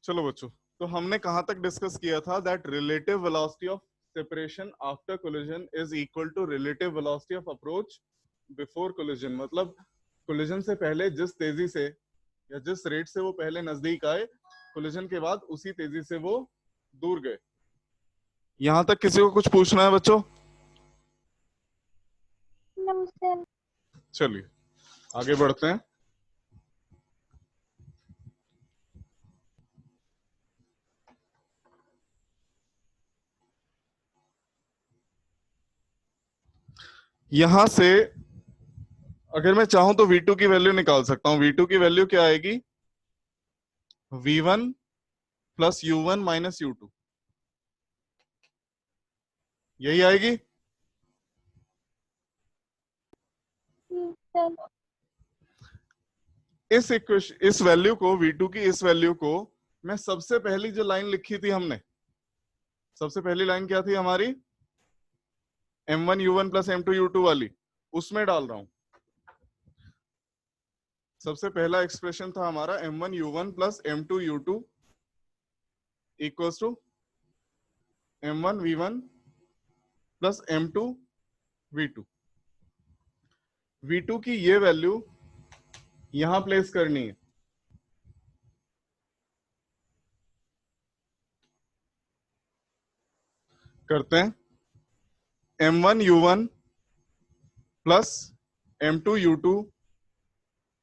चलो बच्चों, तो हमने कहां तक डिस्कस किया था that relative velocity of separation after collision is equal to relative velocity of approach before collision. मतलब कोलिजन से पहले जिस तेजी से या जिस रेट से वो पहले नजदीक आए, कोलिजन के बाद उसी तेजी से वो दूर गए। यहां तक किसी को कुछ पूछना है बच्चों? नमस्ते। चलिए आगे बढ़ते हैं। यहां से अगर मैं चाहूं तो V2 की वैल्यू निकाल सकता हूं। V2 की वैल्यू क्या आएगी? V1 plus U1 minus U2, यही आएगी। सर इस वैल्यू को, V2 की इस वैल्यू को मैं सबसे पहली जो लाइन लिखी थी हमने, सबसे पहली लाइन क्या थी हमारी? M1 U1 plus M2 U2 वाली, उसमें डाल रहा हूं। सबसे पहला एक्सप्रेशन था हमारा M1 U1 plus M2 U2 equals to M1 V1 plus M2 V2। V2 की ये वैल्यू यहां प्लेस करनी है। करते हैं। M1 U1 plus M2 U2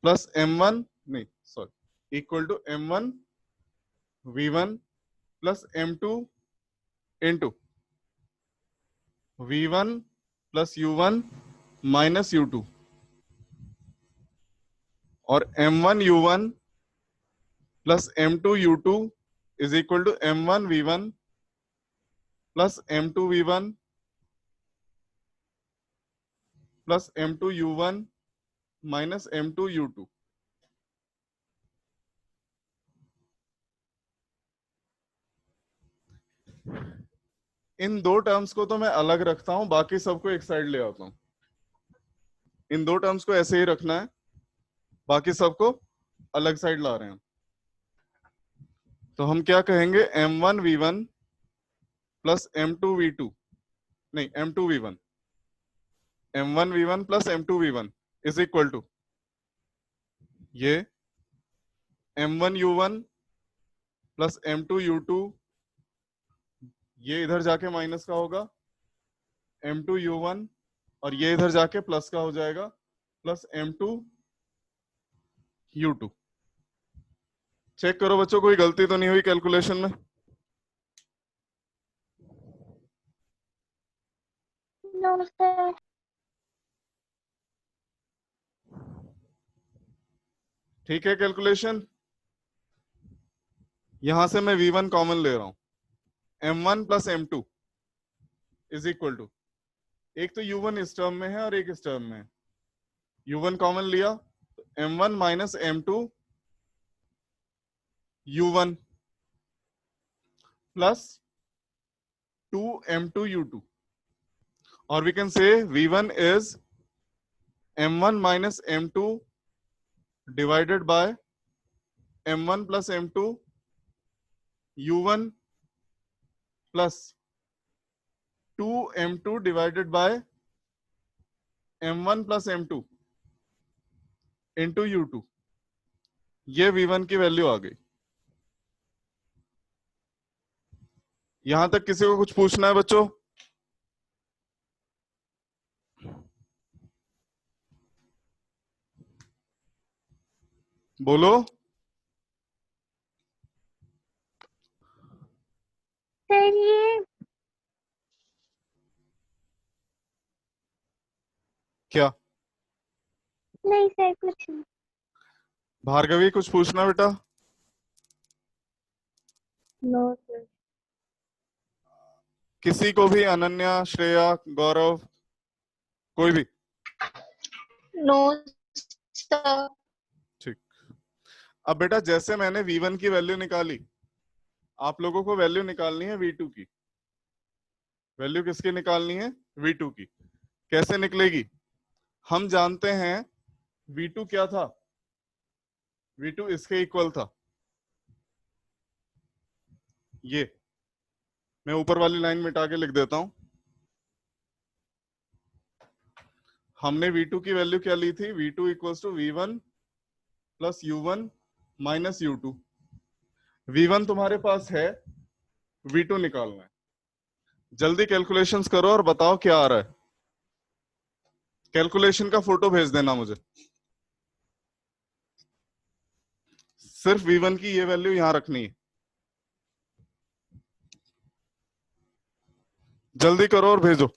plus M1 नहीं sorry equal to M1 V1 plus M2 into V1 plus U1 minus U2 और M1 U1 plus M2 U2 is equal to M1 V1 plus M2 V1 plus M2 U1 minus M2 U2। इन दो terms को तो मैं अलग रखता हूं, बाकी सबको एक साइड ले आता हूं। इन दो टर्म्स को ऐसे ही रखना है, बाकी सबको अलग साइड ला रहे हैं। तो हम क्या कहेंगे? M1 V1 plus M2 V2 नहीं M2 V1, M1 V1 plus M2 V1 is equal to ये M1 U1 plus M2 U2, ये इधर जाके माइनस का होगा M2 U1 और ये इधर जाके प्लस का हो जाएगा प्लस M2 U2। चेक करो बच्चों, कोई गलती तो नहीं हुई कैलकुलेशन में? नमस्ते। ठीक है कैलकुलेशन। यहां से मैं V1 कॉमन ले रहा हूं। M1 plus M2 is equal to, एक तो U1 इस टर्म में है और एक इस टर्म में है, U1 कॉमन लिया तो M1 minus M2 U1 plus 2 M2 U2 और we can say V1 is M1 minus M2 divided by M1 plus M2 U1 plus 2 M2 divided by M1 plus M2 into U2। ये V1 की value आ गई। यहां तक किसी को कुछ पूछना है बच्चों? बोलो। सर ये क्या नहीं सर कुछ नहीं। भार्गवी कुछ पूछना बेटा? No sir. किसी को भी, अनन्या, श्रेया, गौरव, कोई भी? No sir. ठीक। अब बेटा जैसे मैंने V1 की वैल्यू निकाली, आप लोगों को वैल्यू निकालनी है V2 की। वैल्यू किसकी निकालनी है? V2 की। कैसे निकलेगी? हम जानते हैं V2 क्या था? V2 इसके इक्वल था। ये मैं ऊपर वाली लाइन मिटा के लिख देता हूं। हमने V2 की वैल्यू क्या ली थी? V2 equals to V1 plus U1 minus U2। V1 तुम्हारे पास है, V2 निकालना है। जल्दी कैलकुलेशंस करो और बताओ क्या आ रहा है। कैलकुलेशन का फोटो भेज देना मुझे। सिर्फ V1 की ये वैल्यू यहां रखनी है। जल्दी करो और भेजो।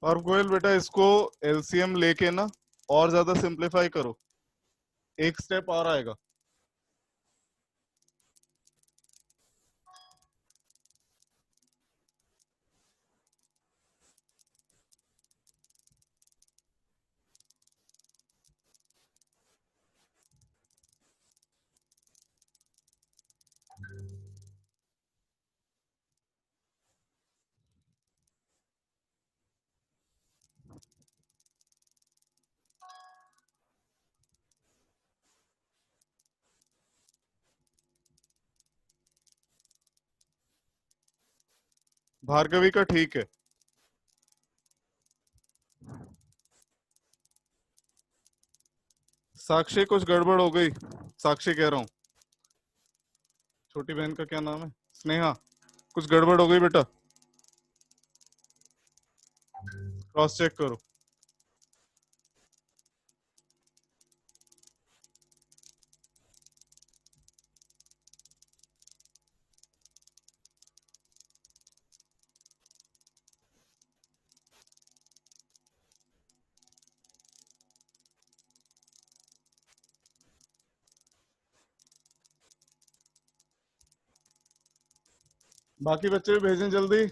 और गोयल बेटा इसको एलसीएम लेके ना और ज्यादा सिंप्लीफाई करो, एक स्टेप और आएगा। भार्गवी का ठीक है। साक्षी कुछ गड़बड़ हो गई। साक्षी कह रहा हूँ, छोटी बहन का क्या नाम है? स्नेहा, कुछ गड़बड़ हो गई बेटा, क्रॉस चेक करो। बाकी बच्चे भी भेजें जल्दी।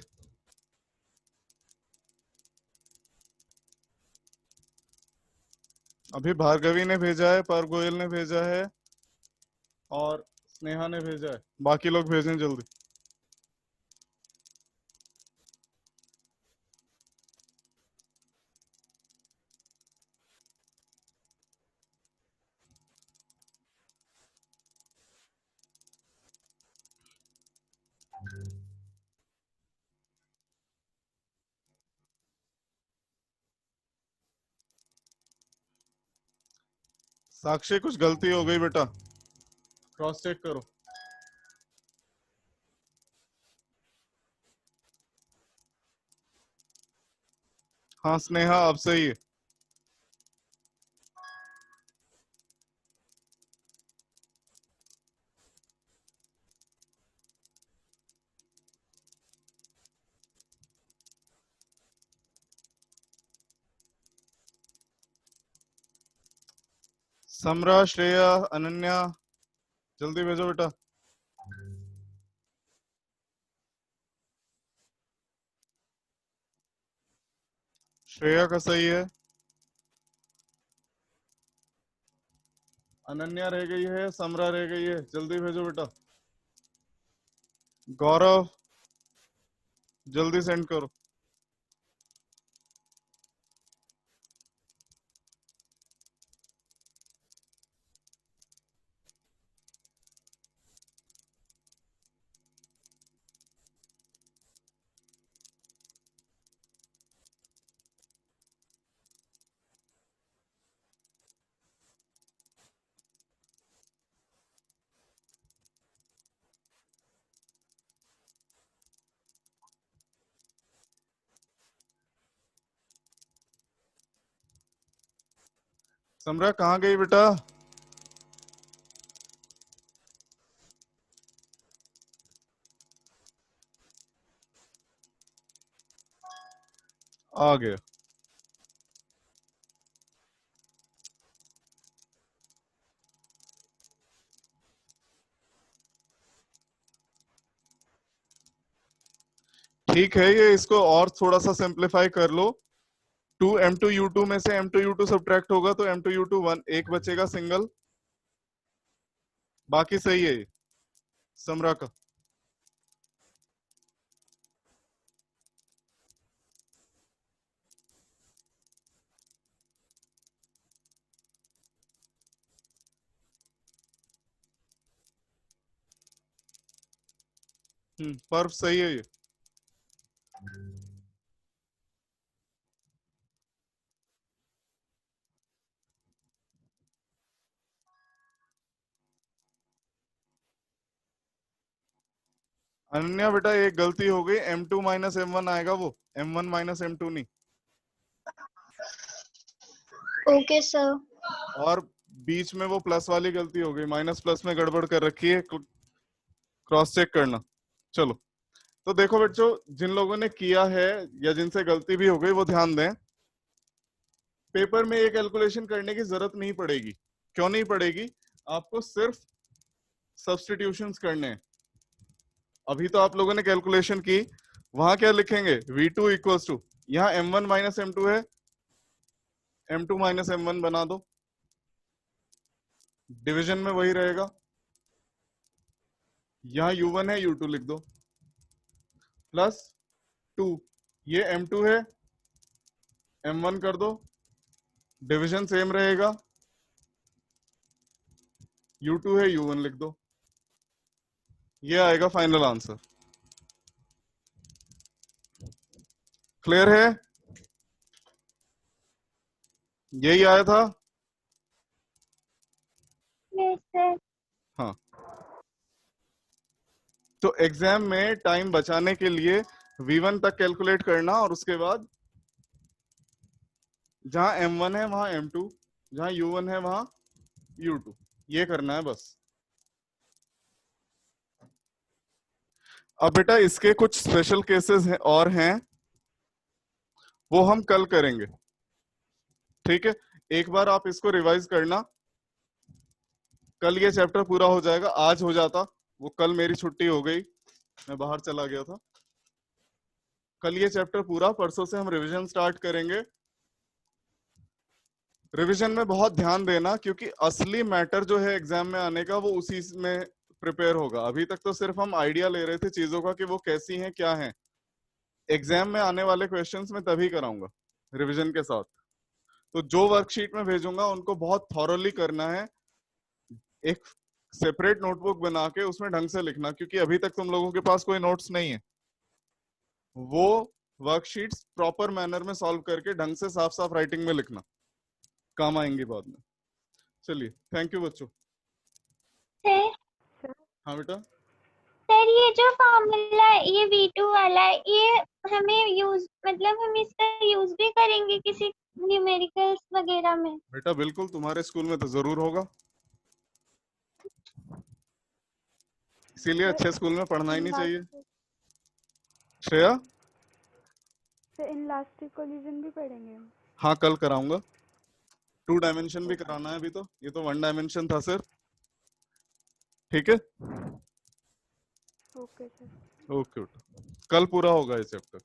अभी भार्गवी ने भेजा है, पर गोयल ने भेजा है और स्नेहा ने भेजा है। बाकी लोग भेजें जल्दी। साक्षी कुछ गलती हो गई बेटा, क्रॉस चेक करो। हाँ स्नेहा अब सही है। समरा, श्रेया, अनन्या जल्दी भेजो बेटा। श्रेया का सही है, अनन्या रह गई है, समरा रह गई है, जल्दी भेजो बेटा। गौरव जल्दी सेंड करो। समरा कहाँ गई बेटा? आ गया। ठीक है, ये इसको और थोड़ा सा सिंप्लीफाई कर लो। 2m2u2 में से m2u2 सब्ट्रैक्ट होगा तो m2u2 1 एक बचेगा सिंगल, बाकी सही है ये समरा का। पर्व सही है ये। अनन्या बेटा एक गलती हो गई, m2 माइनस m1 आएगा, वो m1 माइनस m2 नहीं। Okay sir. और बीच में वो प्लस वाली गलती हो गई, माइनस प्लस में गड़बड़ कर रखी है, क्रॉस चेक करना। चलो तो देखो बच्चों, जिन लोगों ने किया है या जिनसे गलती भी हो गई वो ध्यान दें। पेपर में ये कैलकुलेशन करने की जरूरत नहीं पड़ेगी। क्यों नहीं पड़ेगी? आपको सिर्फ सब्स्टिट्यूशंस करने हैं। अभी तो आप लोगों ने कैलकुलेशन की, वहां क्या लिखेंगे? v2 इक्वल्स टू, यहाँ m1 माइनस m2 है, m2 माइनस m1 बना दो, डिवीजन में वही रहेगा। यहाँ u1 है, u2 लिख दो, प्लस 2, ये m2 है, m1 कर दो, डिवीजन सेम रहेगा, u2 है, u1 लिख दो। ये आएगा फाइनल आंसर। क्लियर है? यही आया था। Yes sir. हाँ, तो एग्जाम में टाइम बचाने के लिए v1 तक कैलकुलेट करना और उसके बाद जहां m1 है वहां m2, जहां u1 है वहां u2, ये करना है बस। अब बेटा इसके कुछ स्पेशल केसेस हैं और हैं, वो हम कल करेंगे। ठीक है, एक बार आप इसको रिवाइज करना, कल ये चैप्टर पूरा हो जाएगा। आज हो जाता, वो कल मेरी छुट्टी हो गई, मैं बाहर चला गया था। कल ये चैप्टर पूरा, परसों से हम रिवीजन स्टार्ट करेंगे। रिवीजन में बहुत ध्यान देना, क्योंकि असली मैटर जो है एग्जाम में आने का वो उसी में प्रिपेयर होगा। अभी तक तो सिर्फ हम आइडिया ले रहे थे चीजों का कि वो कैसी हैं, क्या हैं। एग्जाम में आने वाले क्वेश्चंस में तभी कराऊंगा रिवीजन के साथ। तो जो वर्कशीट में भेजूंगा उनको बहुत थॉरली करना है। एक सेपरेट नोटबुक बना के उसमें ढंग से लिखना, क्योंकि अभी तक तुम लोगों के पास कोई नोट्स नहीं है। वो वर्कशीट्स प्रॉपर मैनर में सॉल्व करके ढंग से साफ साफ राइटिंग में लिखना, काम आएंगी बाद में। चलिए, थैंक यू बच्चों। सर हाँ बेटा। सर ये जो फॉर्मूला ये V2 वाला है, ये हमें यूज मतलब हम इसका यूज भी करेंगे किसी न्यूमेरिकल्स वगैरह में? बेटा बिल्कुल, तुम्हारे स्कूल में तो जरूर होगा, इसीलिए अच्छे स्कूल में पढ़ना ही नहीं चाहिए। श्रेया? इन लास्ट कोलिजन भी पढ़ेंगे हम? हाँ, कल कराऊंगा। 2 डायमेंशन भी कराना है, अभी तो ये तो 1 डायमेंशन था सर। ठीक है, ओके सर। ओके बेटा, कल पूरा होगा ये चैप्टर।